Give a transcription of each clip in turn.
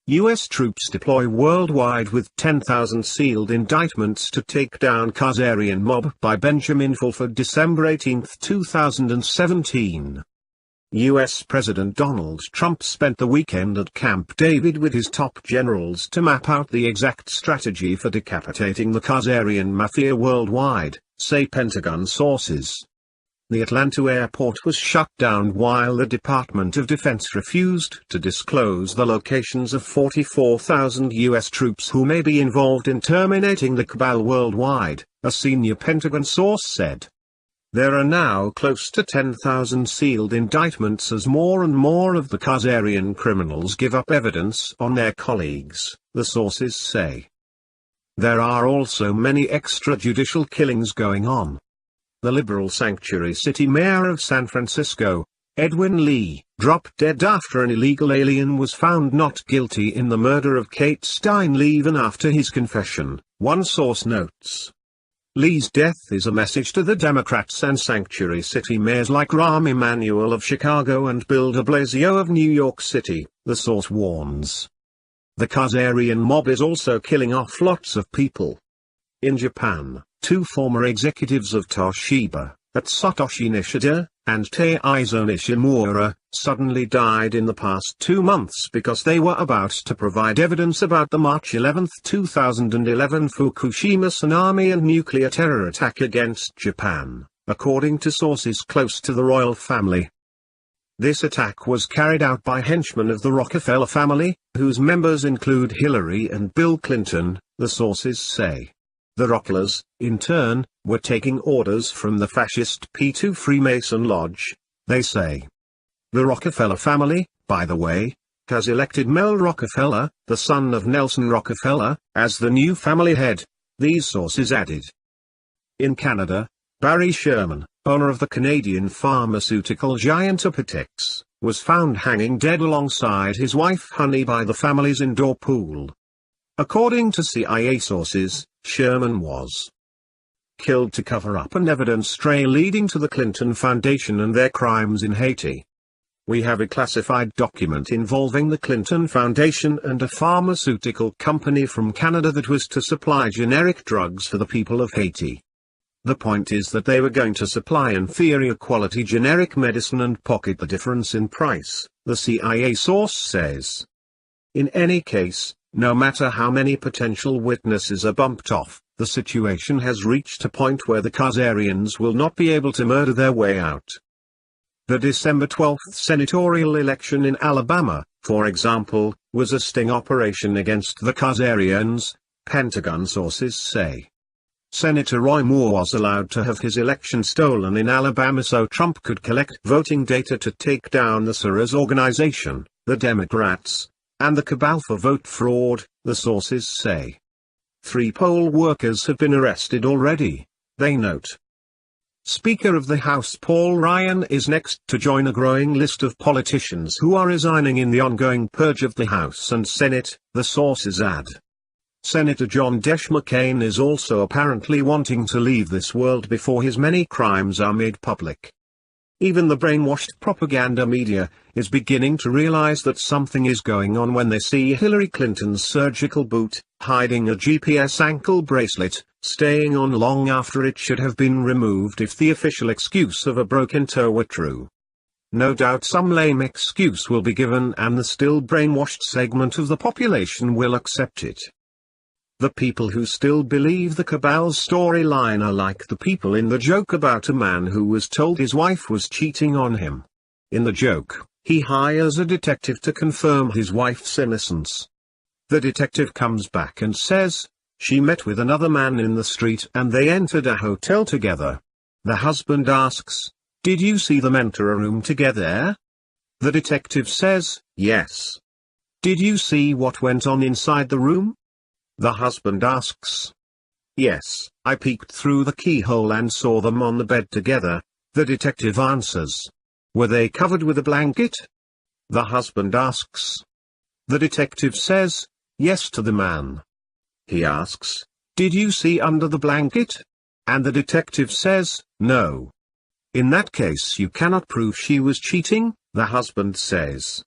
U.S. troops deploy worldwide with 10,000 sealed indictments to take down Khazarian mob by Benjamin Fulford, December 18, 2017. U.S. President Donald Trump spent the weekend at Camp David with his top generals to map out the exact strategy for decapitating the Khazarian mafia worldwide, say Pentagon sources. The Atlanta airport was shut down while the Department of Defense refused to disclose the locations of 44,000 U.S. troops who may be involved in terminating the cabal worldwide, a senior Pentagon source said. There are now close to 10,000 sealed indictments as more and more of the Khazarian criminals give up evidence on their colleagues, the sources say. There are also many extrajudicial killings going on. The liberal sanctuary city mayor of San Francisco, Edwin Lee, dropped dead after an illegal alien was found not guilty in the murder of Kate Steinle even after his confession, one source notes. Lee's death is a message to the Democrats and sanctuary city mayors like Rahm Emanuel of Chicago and Bill de Blasio of New York City, the source warns. The Khazarian mob is also killing off lots of people. In Japan, 2 former executives of Toshiba, Satoshi Nishida, and Taizo Nishimura, suddenly died in the past 2 months because they were about to provide evidence about the March 11, 2011 Fukushima tsunami and nuclear terror attack against Japan, according to sources close to the royal family. This attack was carried out by henchmen of the Rockefeller family, whose members include Hillary and Bill Clinton, the sources say. The Rockefellers, in turn, were taking orders from the fascist P2 Freemason Lodge, they say. The Rockefeller family, by the way, has elected Mel Rockefeller, the son of Nelson Rockefeller, as the new family head, these sources added. In Canada, Barry Sherman, owner of the Canadian pharmaceutical giant Apotex, was found hanging dead alongside his wife Honey by the family's indoor pool. According to CIA sources, Sherman was killed to cover up an evidence trail leading to the Clinton Foundation and their crimes in Haiti. We have a classified document involving the Clinton Foundation and a pharmaceutical company from Canada that was to supply generic drugs for the people of Haiti. The point is that they were going to supply inferior quality generic medicine and pocket the difference in price, the CIA source says. In any case, no matter how many potential witnesses are bumped off, the situation has reached a point where the Khazarians will not be able to murder their way out. The December 12 senatorial election in Alabama, for example, was a sting operation against the Khazarians, Pentagon sources say. Senator Roy Moore was allowed to have his election stolen in Alabama so Trump could collect voting data to take down the Soros organization, the Democrats, and the cabal for vote fraud, the sources say. 3 poll workers have been arrested already, they note. Speaker of the House Paul Ryan is next to join a growing list of politicians who are resigning in the ongoing purge of the House and Senate, the sources add. Senator John Desh McCain is also apparently wanting to leave this world before his many crimes are made public. Even the brainwashed propaganda media is beginning to realize that something is going on when they see Hillary Clinton's surgical boot, hiding a GPS ankle bracelet, staying on long after it should have been removed if the official excuse of a broken toe were true. No doubt some lame excuse will be given and the still brainwashed segment of the population will accept it. The people who still believe the cabal's storyline are like the people in the joke about a man who was told his wife was cheating on him. In the joke, he hires a detective to confirm his wife's innocence. The detective comes back and says, she met with another man in the street and they entered a hotel together. The husband asks, did you see them enter a room together? The detective says, yes. Did you see what went on inside the room? The husband asks. Yes, I peeked through the keyhole and saw them on the bed together, the detective answers. Were they covered with a blanket? The husband asks. The detective says, yes to the man. He asks, did you see under the blanket? And the detective says, no. In that case you cannot prove she was cheating, the husband says.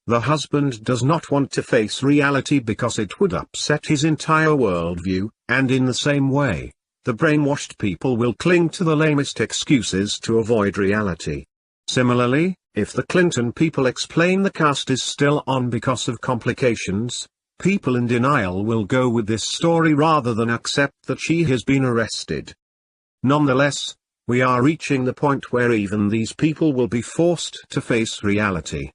The husband does not want to face reality because it would upset his entire worldview, and in the same way, the brainwashed people will cling to the lamest excuses to avoid reality. Similarly, if the Clinton people explain the cast is still on because of complications, people in denial will go with this story rather than accept that she has been arrested. Nonetheless, we are reaching the point where even these people will be forced to face reality.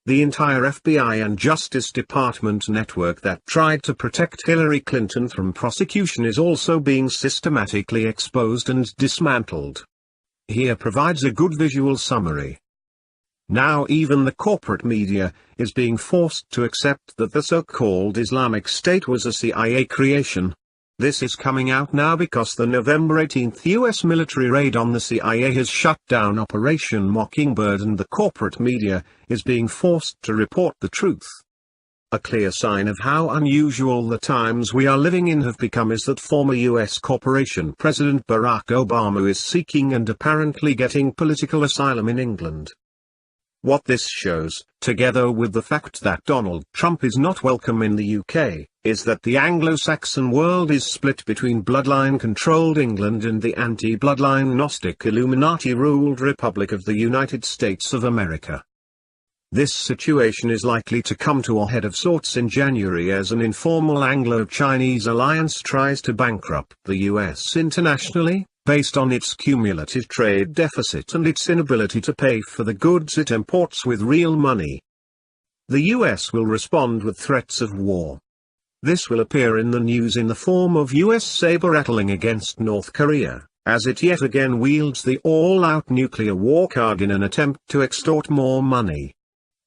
The entire FBI and Justice Department network that tried to protect Hillary Clinton from prosecution is also being systematically exposed and dismantled. Here provides a good visual summary. Now even the corporate media is being forced to accept that the so-called Islamic State was a CIA creation. This is coming out now because the November 18 U.S. military raid on the CIA has shut down Operation Mockingbird, and the corporate media is being forced to report the truth. A clear sign of how unusual the times we are living in have become is that former U.S. corporation President Barack Obama is seeking and apparently getting political asylum in England. What this shows, together with the fact that Donald Trump is not welcome in the UK, is that the Anglo-Saxon world is split between bloodline-controlled England and the anti-bloodline Gnostic Illuminati-ruled Republic of the United States of America. This situation is likely to come to a head of sorts in January as an informal Anglo-Chinese alliance tries to bankrupt the US internationally, based on its cumulative trade deficit and its inability to pay for the goods it imports with real money. The US will respond with threats of war. This will appear in the news in the form of US saber-rattling against North Korea, as it yet again wields the all-out nuclear war card in an attempt to extort more money.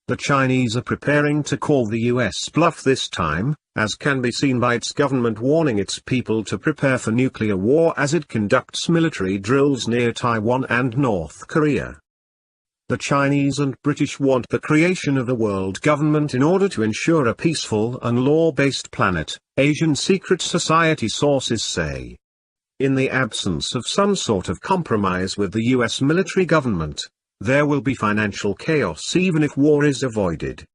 The Chinese are preparing to call the US bluff this time, as can be seen by its government warning its people to prepare for nuclear war as it conducts military drills near Taiwan and North Korea. The Chinese and British want the creation of a world government in order to ensure a peaceful and law-based planet, Asian secret society sources say. In the absence of some sort of compromise with the US military government, there will be financial chaos even if war is avoided.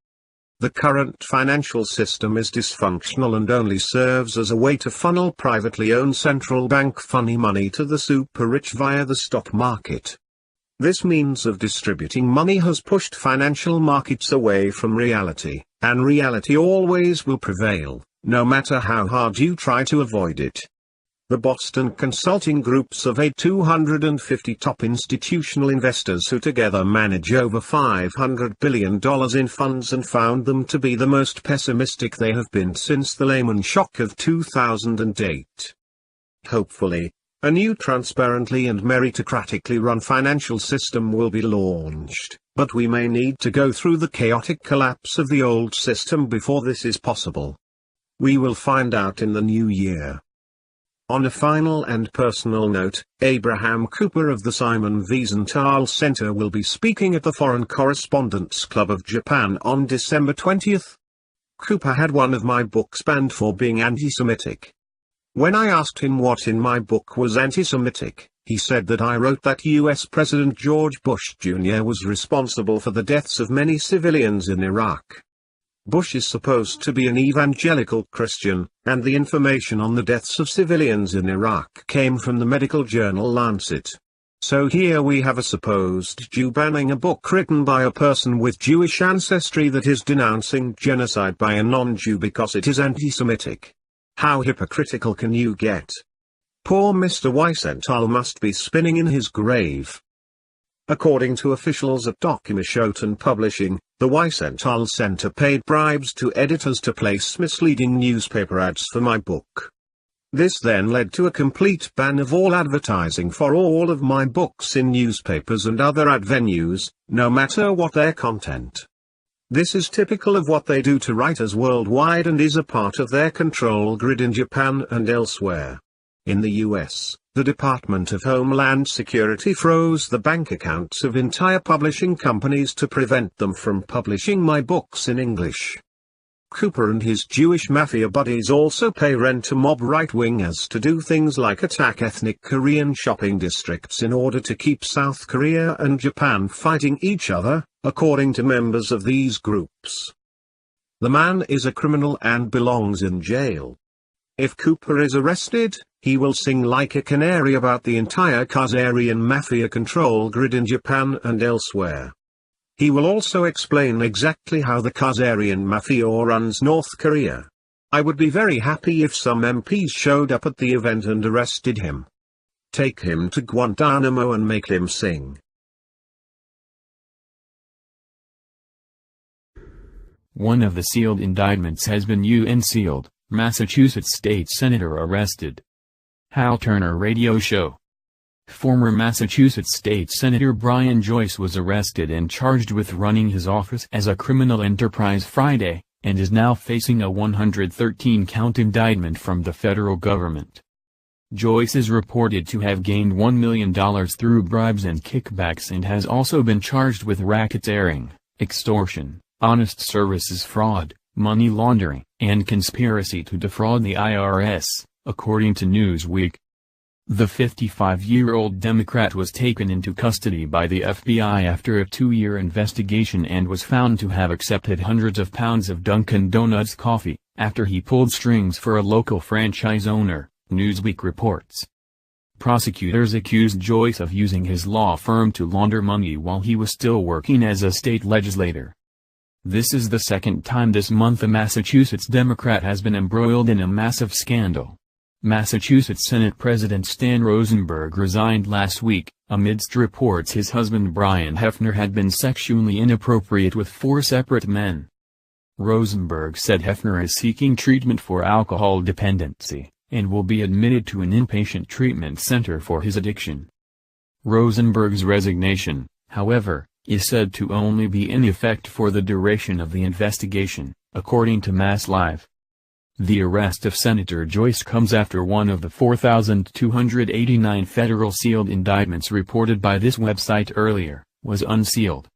The current financial system is dysfunctional and only serves as a way to funnel privately owned central bank funny money to the super-rich via the stock market. This means of distributing money has pushed financial markets away from reality, and reality always will prevail, no matter how hard you try to avoid it. The Boston Consulting Group surveyed 250 top institutional investors who together manage over $500 billion in funds and found them to be the most pessimistic they have been since the Lehman shock of 2008. Hopefully, a new transparently and meritocratically run financial system will be launched, but we may need to go through the chaotic collapse of the old system before this is possible. We will find out in the new year. On a final and personal note, Abraham Cooper of the Simon Wiesenthal Center will be speaking at the Foreign Correspondents Club of Japan on December 20. Cooper had one of my books banned for being anti-Semitic. When I asked him what in my book was anti-Semitic, he said that I wrote that US President George Bush Jr. was responsible for the deaths of many civilians in Iraq. Bush is supposed to be an evangelical Christian, and the information on the deaths of civilians in Iraq came from the medical journal Lancet. So here we have a supposed Jew banning a book written by a person with Jewish ancestry that is denouncing genocide by a non-Jew because it is anti-Semitic. How hypocritical can you get? Poor Mr. Wiesenthal must be spinning in his grave. According to officials at Documentation Publishing, the Wiesenthal Center paid bribes to editors to place misleading newspaper ads for my book. This then led to a complete ban of all advertising for all of my books in newspapers and other ad venues, no matter what their content. This is typical of what they do to writers worldwide and is a part of their control grid in Japan and elsewhere. In the US, the Department of Homeland Security froze the bank accounts of entire publishing companies to prevent them from publishing my books in English. Cooper and his Jewish mafia buddies also pay rent to mob right-wingers to do things like attack ethnic Korean shopping districts in order to keep South Korea and Japan fighting each other, according to members of these groups. The man is a criminal and belongs in jail. If Cooper is arrested, he will sing like a canary about the entire Khazarian mafia control grid in Japan and elsewhere. He will also explain exactly how the Khazarian mafia runs North Korea. I would be very happy if some MPs showed up at the event and arrested him. Take him to Guantanamo and make him sing. One of the sealed indictments has been unsealed. Massachusetts State Senator arrested. Hal Turner Radio Show. Former Massachusetts State Senator Brian Joyce was arrested and charged with running his office as a criminal enterprise Friday, and is now facing a 113-count indictment from the federal government. Joyce is reported to have gained $1 million through bribes and kickbacks and has also been charged with racketeering, extortion, honest services fraud, money laundering, and conspiracy to defraud the IRS, according to Newsweek. The 55-year-old Democrat was taken into custody by the FBI after a 2-year investigation and was found to have accepted hundreds of pounds of Dunkin' Donuts coffee, after he pulled strings for a local franchise owner, Newsweek reports. Prosecutors accused Joyce of using his law firm to launder money while he was still working as a state legislator. This is the second time this month a Massachusetts Democrat has been embroiled in a massive scandal. Massachusetts Senate President Stan Rosenberg resigned last week, amidst reports his husband Brian Hefner had been sexually inappropriate with 4 separate men. Rosenberg said Hefner is seeking treatment for alcohol dependency, and will be admitted to an inpatient treatment center for his addiction. Rosenberg's resignation, however, is said to only be in effect for the duration of the investigation, according to Mass Live. The arrest of Senator Joyce comes after one of the 4,289 federal sealed indictments reported by this website earlier, was unsealed.